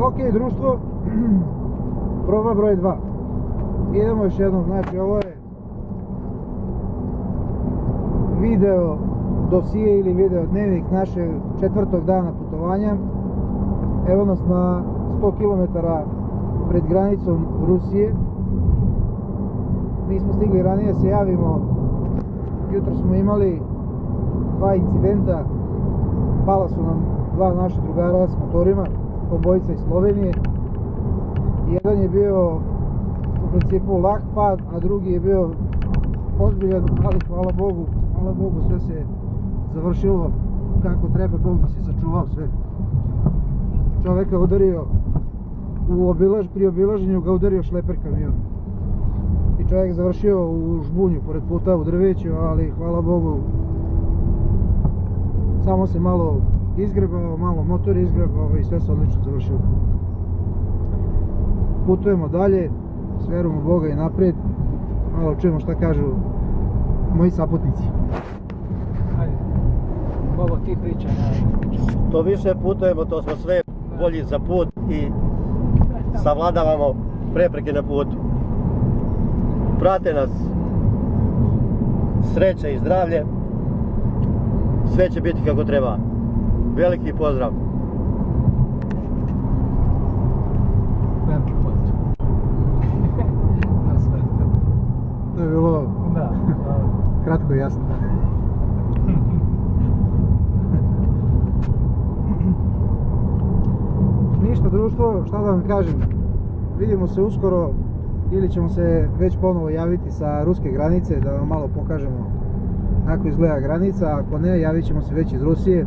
Ok, društvo, proba broj 2. Idemo još jednom, znači ovo je video dosije ili video dnevnik našeg 4. dana putovanja. Evo nas na 100 km pred granicom Rusije. Nismo stigli ranije se javimo. Jutro smo imali 2 incidenta. Pala su nam 2 naša drugara s motorima, obojica iz Slovenije. Jedan je bio u principu lak pad, a drugi je bio ozbiljan, ali hvala Bogu sve se završilo kako treba, Bog nas je sačuvao sve. Čoveka udario pri obilaženju, ga udario šleper kamion i čovjek završio u žbunju pored puta u drveću, ali hvala Bogu samo se malo izgrebao, malo motor izgrebao i sve se odlično završilo. Putujemo dalje, s verom u Boga i naprijed, malo čujemo šta kažu moji saputnici. Ajde, Bobo ti pričaj. Što više putujemo, to smo sve bolji za put i savladavamo prepreke na putu. Prate nas sreća i zdravlje, sve će biti kako treba. Veliki pozdrav! Veliki pozdrav. To je bilo kratko i jasno. Ništa društvo, šta da vam kažem, vidimo se uskoro ili ćemo se već ponovo javiti sa ruske granice da vam malo pokažemo kako izgleda granica, ako ne javit ćemo se već iz Rusije.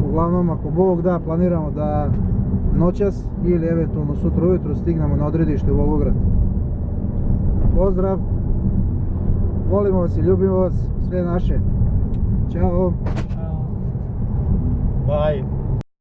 Uglavnom ako Bog da, planiramo da noćas ili eventualno sutra ujutro stignemo na odredište u Volgograd. Pozdrav, volimo vas i ljubimo vas, sve naše. Ćao. Bye.